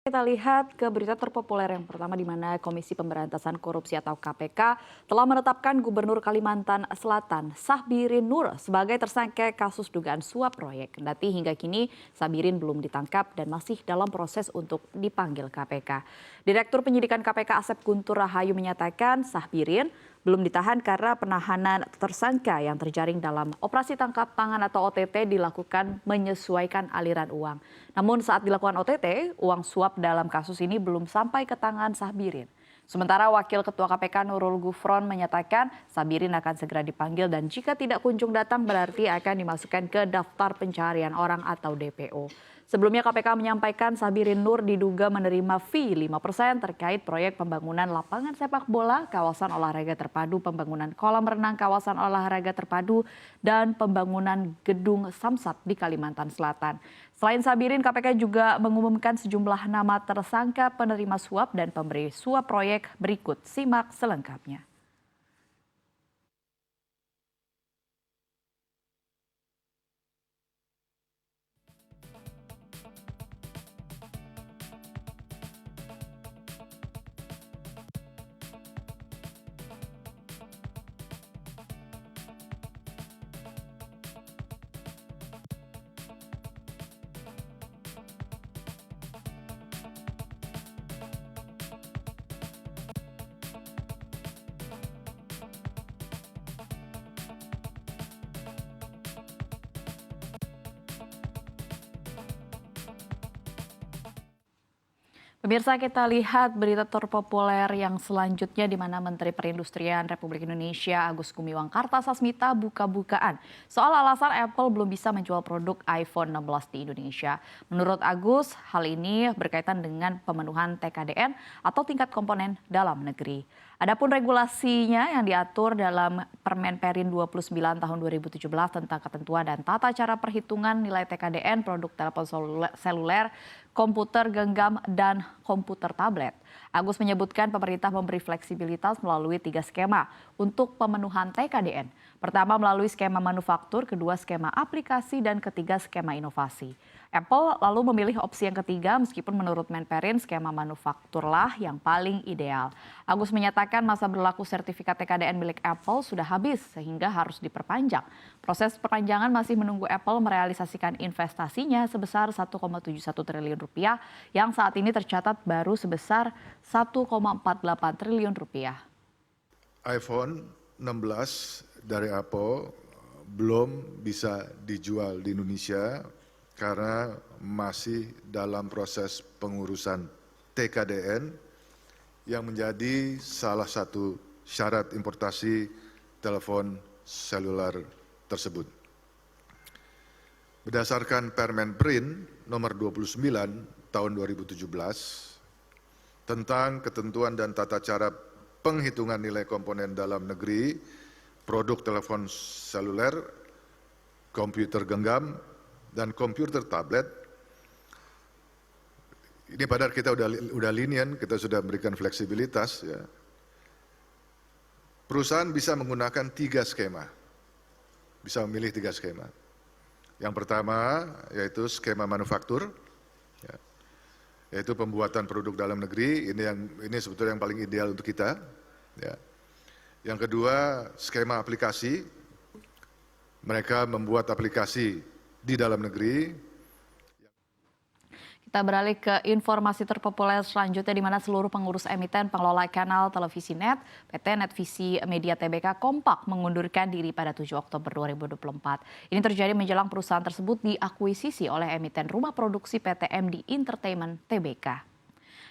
Kita lihat ke berita terpopuler yang pertama di mana Komisi Pemberantasan Korupsi atau KPK telah menetapkan Gubernur Kalimantan Selatan Sahbirin Nur sebagai tersangka kasus dugaan suap proyek. Kendati hingga kini Sahbirin belum ditangkap dan masih dalam proses untuk dipanggil KPK. Direktur Penyidikan KPK Asep Guntur Rahayu menyatakan Sahbirin belum ditahan karena penahanan tersangka yang terjaring dalam operasi tangkap tangan atau OTT dilakukan menyesuaikan aliran uang. Namun saat dilakukan OTT, uang suap dalam kasus ini belum sampai ke tangan Sahbirin. Sementara Wakil Ketua KPK Nurul Gufron menyatakan Sahbirin akan segera dipanggil dan jika tidak kunjung datang berarti akan dimasukkan ke daftar pencarian orang atau DPO. Sebelumnya KPK menyampaikan Sahbirin Nur diduga menerima fee 5% terkait proyek pembangunan lapangan sepak bola, kawasan olahraga terpadu, pembangunan kolam renang, kawasan olahraga terpadu, dan pembangunan gedung Samsat di Kalimantan Selatan. Selain Sahbirin, KPK juga mengumumkan sejumlah nama tersangka penerima suap dan pemberi suap proyek berikut. Simak selengkapnya. Pemirsa, kita lihat berita terpopuler yang selanjutnya di mana Menteri Perindustrian Republik Indonesia Agus Gumiwang Kartasasmita buka-bukaan soal alasan Apple belum bisa menjual produk iPhone 16 di Indonesia. Menurut Agus, hal ini berkaitan dengan pemenuhan TKDN atau tingkat komponen dalam negeri. Adapun regulasinya yang diatur dalam Permen Perin 29 tahun 2017 tentang ketentuan dan tata cara perhitungan nilai TKDN produk telepon seluler, komputer genggam, dan komputer tablet. Agus menyebutkan pemerintah memberi fleksibilitas melalui 3 skema untuk pemenuhan TKDN. Pertama melalui skema manufaktur, kedua skema aplikasi, dan ketiga skema inovasi. Apple lalu memilih opsi yang ketiga meskipun menurut Menperin skema manufakturlah yang paling ideal. Agus menyatakan masa berlaku sertifikat TKDN milik Apple sudah habis sehingga harus diperpanjang. Proses perpanjangan masih menunggu Apple merealisasikan investasinya sebesar 1,71 triliun rupiah yang saat ini tercatat baru sebesar 1,48 triliun rupiah. iPhone 16 dari Apple belum bisa dijual di Indonesia karena masih dalam proses pengurusan TKDN yang menjadi salah satu syarat importasi telepon seluler tersebut. Berdasarkan Permen Perin nomor 29 tahun 2017 tentang ketentuan dan tata cara penghitungan nilai komponen dalam negeri produk telepon seluler, komputer genggam, dan komputer tablet. Ini padahal kita udah lenient, kita sudah memberikan fleksibilitas. Ya. Perusahaan bisa menggunakan 3 skema, bisa memilih 3 skema. Yang pertama yaitu skema manufaktur, ya, yaitu pembuatan produk dalam negeri. Ini sebetulnya yang paling ideal untuk kita. Ya. Yang kedua skema aplikasi, mereka membuat aplikasi di dalam negeri. Kita beralih ke informasi terpopuler selanjutnya di mana seluruh pengurus emiten pengelola kanal televisi NET, PT Netvisi Media Tbk kompak mengundurkan diri pada 7 Oktober 2024. Ini terjadi menjelang perusahaan tersebut diakuisisi oleh emiten rumah produksi PT MD Entertainment Tbk.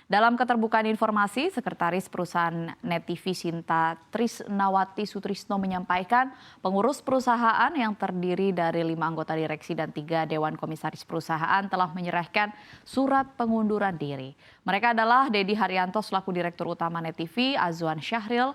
Dalam keterbukaan informasi, Sekretaris Perusahaan Net TV Sinta Trisnawati Sutrisno menyampaikan pengurus perusahaan yang terdiri dari 5 anggota direksi dan 3 dewan komisaris perusahaan telah menyerahkan surat pengunduran diri. Mereka adalah Dedi Haryanto selaku Direktur Utama Net TV, Azwan Syahril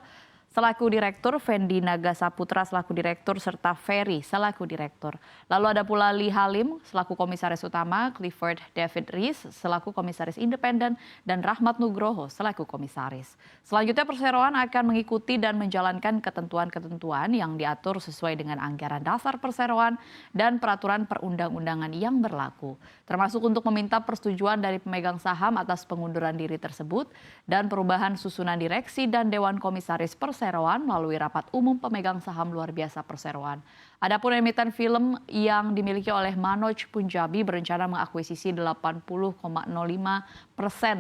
selaku Direktur, Fendi Nagasaputra selaku Direktur, serta Ferry selaku Direktur. Lalu ada pula Lee Halim selaku Komisaris Utama, Clifford David Rees selaku Komisaris Independen, dan Rahmat Nugroho selaku Komisaris. Selanjutnya perseroan akan mengikuti dan menjalankan ketentuan-ketentuan yang diatur sesuai dengan anggaran dasar perseroan dan peraturan perundang-undangan yang berlaku, termasuk untuk meminta persetujuan dari pemegang saham atas pengunduran diri tersebut dan perubahan susunan direksi dan Dewan Komisaris Perseroan melalui rapat umum pemegang saham luar biasa Perseroan. Adapun emiten film yang dimiliki oleh Manoj Punjabi berencana mengakuisisi 80,05%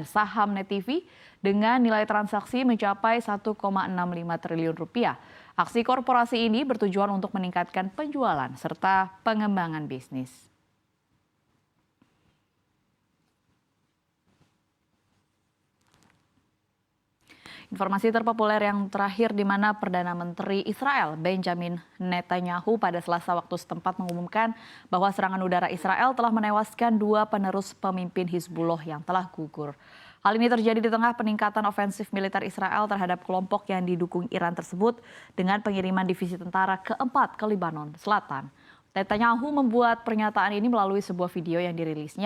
saham Net TV dengan nilai transaksi mencapai 1,65 triliun rupiah. Aksi korporasi ini bertujuan untuk meningkatkan penjualan serta pengembangan bisnis. Informasi terpopuler yang terakhir di mana Perdana Menteri Israel Benjamin Netanyahu pada Selasa waktu setempat mengumumkan bahwa serangan udara Israel telah menewaskan 2 penerus pemimpin Hizbullah yang telah gugur. Hal ini terjadi di tengah peningkatan ofensif militer Israel terhadap kelompok yang didukung Iran tersebut dengan pengiriman divisi tentara keempat ke Lebanon Selatan. Netanyahu membuat pernyataan ini melalui sebuah video yang dirilis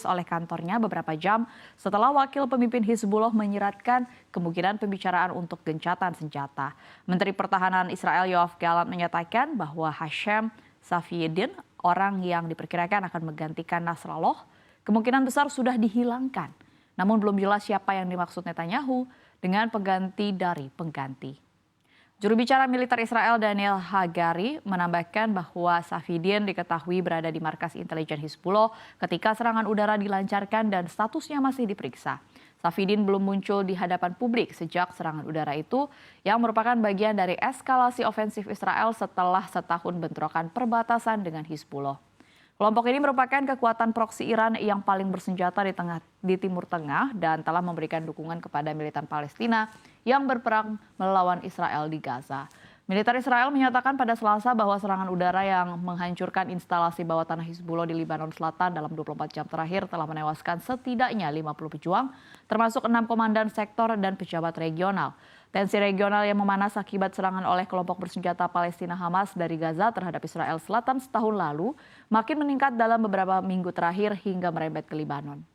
oleh kantornya beberapa jam setelah wakil pemimpin Hizbullah menyiratkan kemungkinan pembicaraan untuk gencatan senjata. Menteri Pertahanan Israel Yoav Gallant menyatakan bahwa Hashem Safieddin, orang yang diperkirakan akan menggantikan Nasrallah, kemungkinan besar sudah dihilangkan. Namun belum jelas siapa yang dimaksud Netanyahu dengan pengganti dari pengganti. Juru bicara militer Israel Daniel Hagari menambahkan bahwa Safieddin diketahui berada di markas intelijen Hizbullah ketika serangan udara dilancarkan dan statusnya masih diperiksa. Safieddin belum muncul di hadapan publik sejak serangan udara itu yang merupakan bagian dari eskalasi ofensif Israel setelah setahun bentrokan perbatasan dengan Hizbullah. Kelompok ini merupakan kekuatan proksi Iran yang paling bersenjata di Timur Tengah dan telah memberikan dukungan kepada militan Palestina yang berperang melawan Israel di Gaza. Militer Israel menyatakan pada Selasa bahwa serangan udara yang menghancurkan instalasi bawah tanah Hizbullah di Lebanon Selatan dalam 24 jam terakhir telah menewaskan setidaknya 50 pejuang, termasuk 6 komandan sektor dan pejabat regional. Tensi regional yang memanas akibat serangan oleh kelompok bersenjata Palestina Hamas dari Gaza terhadap Israel Selatan setahun lalu makin meningkat dalam beberapa minggu terakhir hingga merembet ke Lebanon.